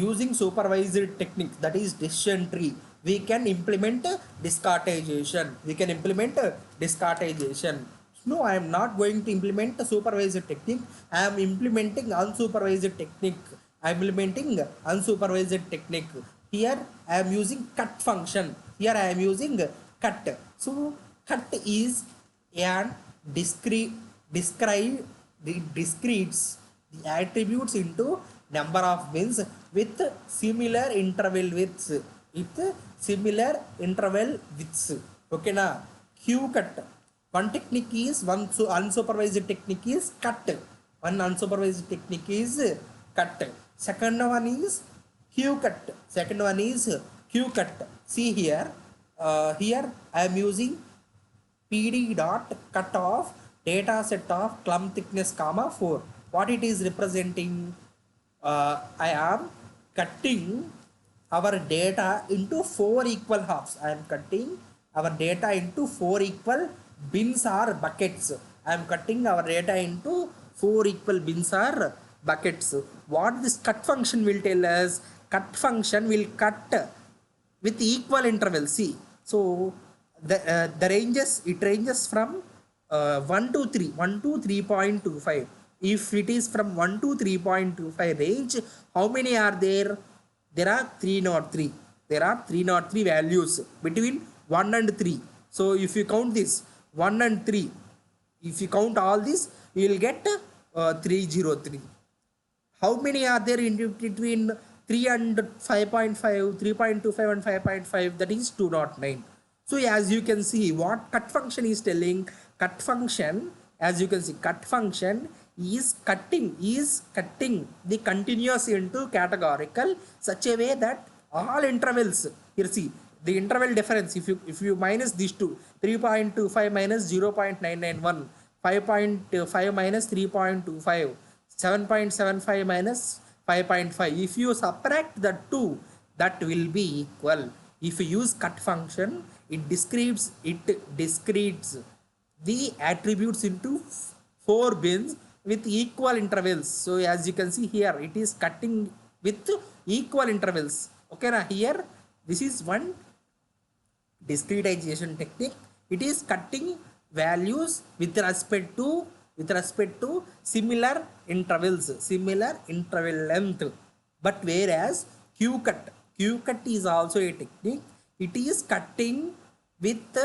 using supervised technique, that is decision tree, we can implement discartization. No, I am not going to implement the supervised technique. I am implementing unsupervised technique. Here I am using cut function. Cut. So cut is an discrete describe discretes the attributes into number of bins with similar interval widths. Okay na? Q cut. One technique is unsupervised technique is cut. Second one is Q cut. See here. Here I am using PD dot cut off data set of clump thickness comma 4. What it is representing? I am cutting our data into 4 equal halves. I am cutting our data into 4 equal bins or buckets. I am cutting our data into 4 equal bins or buckets. What this cut function will tell us? Cut function will cut with equal interval. See, so the ranges from 1 to 3.25. If it is from 1 to 3.25 range, how many are there? There are 303. There are 303 values between 1 and 3. So if you count this 1 and 3, if you count all this, you will get 303. How many are there in between 3 and 5.5, 3.25 and 5.5? That is 209. So as you can see, what cut function is telling? Cut function, as you can see, cut function is cutting the continuous into categorical such a way that all intervals, here see the interval difference, if you minus these two, 3.25 minus 0.991, 5.5 minus 3.25, 7.75 minus 5.5, if you subtract the two, that will be equal. If you use cut function, it discretes the attributes into 4 bins with equal intervals. So as you can see here, it is cutting with equal intervals. Okay now, here this is one discretization technique. It is cutting values with respect to similar intervals, similar interval length. But whereas Q cut is also a technique. It is cutting with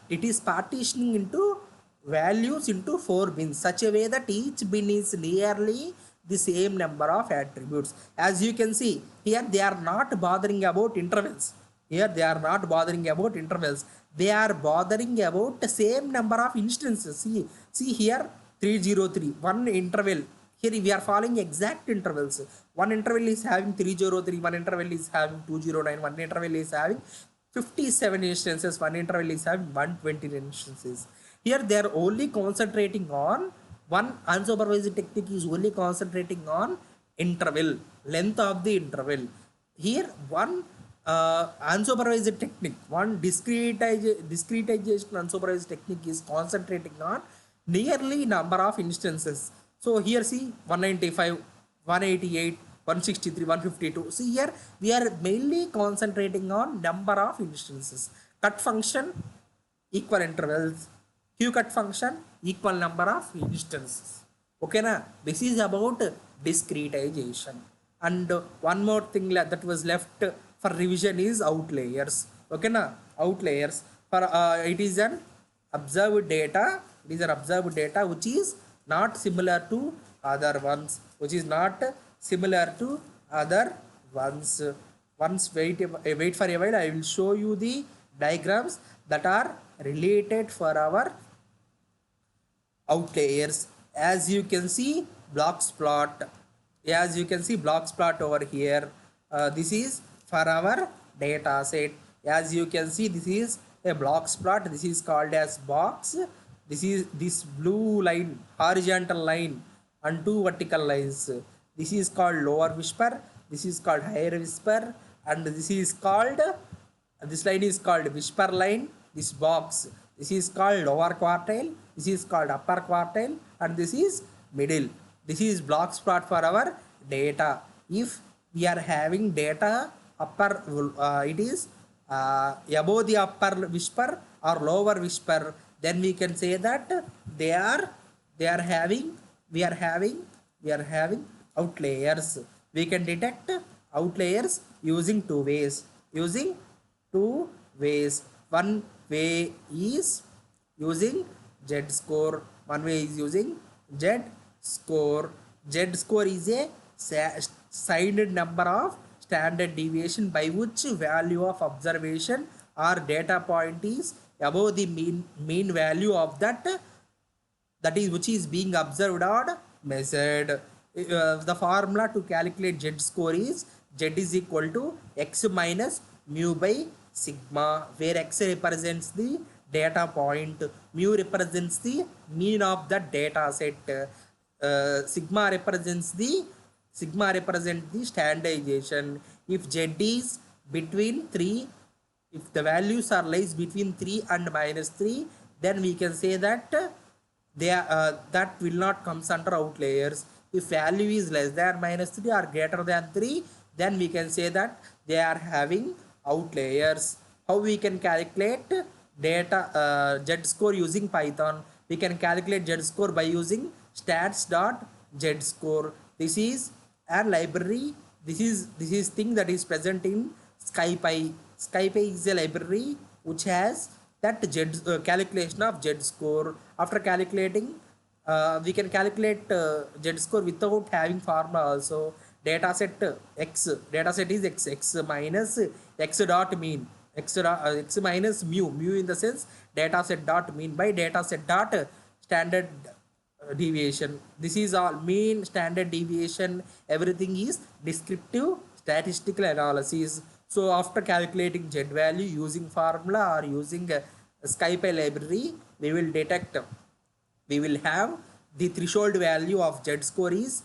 it is partitioning into values into 4 bins such a way that each bin is nearly the same number of attributes. As you can see here, they are not bothering about intervals. They are bothering about the same number of instances. See here, 303, one interval. Here we are following exact intervals. One interval is having 303, one interval is having 209, one interval is having 57 instances, one interval is having 120 instances. Here they are only concentrating on one unsupervised technique is only concentrating on interval, length of the interval. Here one unsupervised technique, one discretization unsupervised technique is concentrating on nearly number of instances. So here see 195, 188, 163, 152. See here we are mainly concentrating on number of instances. Cut function, equal intervals. Q cut function, equal number of instances. Okay na? This is about discretization. And one more thing that was left for revision is outliers. Okay na? Outliers. For it is an observed data. It is an observed data which is not similar to other ones. Once wait for a while, I will show you the diagrams that are related for our outliers. As you can see, blocks plot over here. This is for our data set. As you can see, this is a blocks plot. This is called as box. This is this blue line, horizontal line, and 2 vertical lines. This is called lower whisper. This is called higher whisper, and this line is called whisper line. This box, this is called lower quartile. This is called upper quartile, and this is middle. This is blocks plot for our data. if we are having data upper, it is above the upper whisper or lower whisper, then we can say that they are they are having we are having we are having outliers. We can detect outliers using two ways. One way is using z score. One way is using z score. Z score is a signed number of standard deviation by which value of observation or data point is above the mean value of that is which is being observed or measured. The formula to calculate z score is z is equal to x minus mu by sigma, where x represents the data point, mu represents the mean of the data set, sigma represents the standardization. If z is between 3, if the values are lies between 3 and minus 3, then we can say that that will not comes under outliers. If value is less than minus 3 or greater than 3, then we can say that they are having outliers. How we can calculate data z score using Python? We can calculate z score by using stats.z-score. This is a library. This is thing that is present in SciPy. SciPy is a library which has that calculation of z score. After calculating, we can calculate z score without having formula also. Data set is x minus x dot mean, x minus mu in the sense data set dot mean by data set dot standard deviation. This is all mean, standard deviation, everything is descriptive statistical analysis. So after calculating z value using formula or using SciPy library, we will have the threshold value of z score is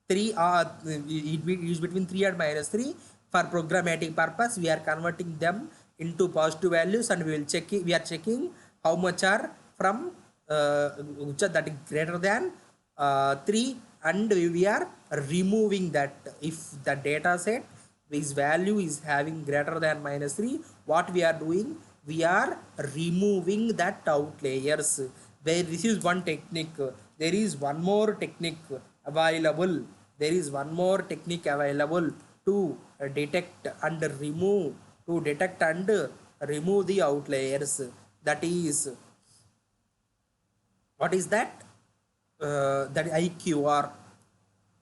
3, it is between 3 and minus 3. For programmatic purpose, we are converting them into positive values, and we are checking how much are from that is greater than 3, and we are removing that. If the data set this value is having greater than minus 3, what we are doing, we are removing that outliers. This is one technique. There is one more technique available. There is one more technique available to detect and remove the outliers. That is, what is that? That IQR.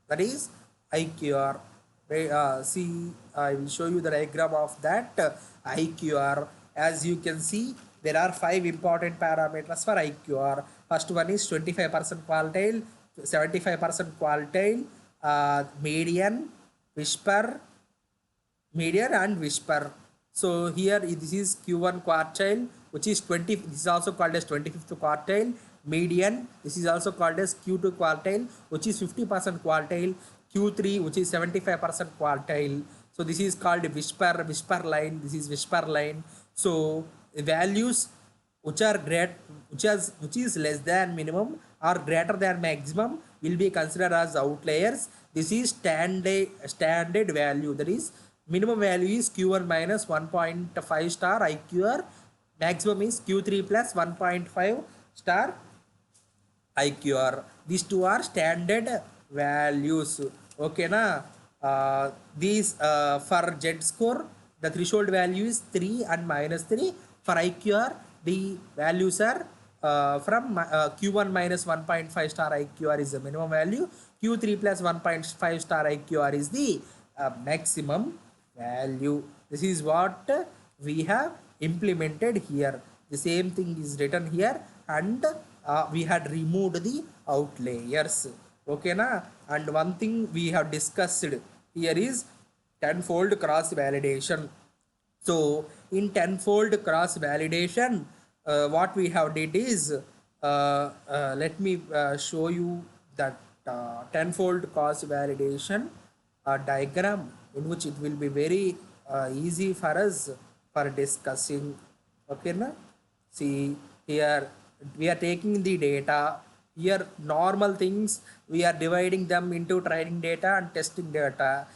That is IQR. See, I will show you the diagram of that IQR. As you can see, there are 5 important parameters for IQR. First one is 25% quartile, 75% quartile, median and whisper. So here this is Q1 quartile, which is 20. This is also called as 25th quartile. Median, this is also called as Q2 quartile, which is 50% quartile. Q3, which is 75% quartile. So this is called whisper line. This is whisper line. So values which is less than minimum or greater than maximum will be considered as outliers. This is standard value. That is, minimum value is Q1 minus 1.5 star IQR. Maximum is Q3 plus 1.5 star IQR. These two are standard values. Okay na? These for z score, the threshold value is 3 and minus 3. For IQR, the values are from Q1 minus 1.5 star IQR is the minimum value. Q3 plus 1.5 star IQR is the maximum value. This is what we have implemented here. The same thing is written here, and we had removed the outliers. Okay na? And one thing we have discussed here is tenfold cross validation. So in tenfold cross validation, what we have did is, let me show you that tenfold cross validation diagram, in which it will be very easy for us for discussing. Okay na? See, here we are taking the data. Here normal things we are dividing them into training data and testing data.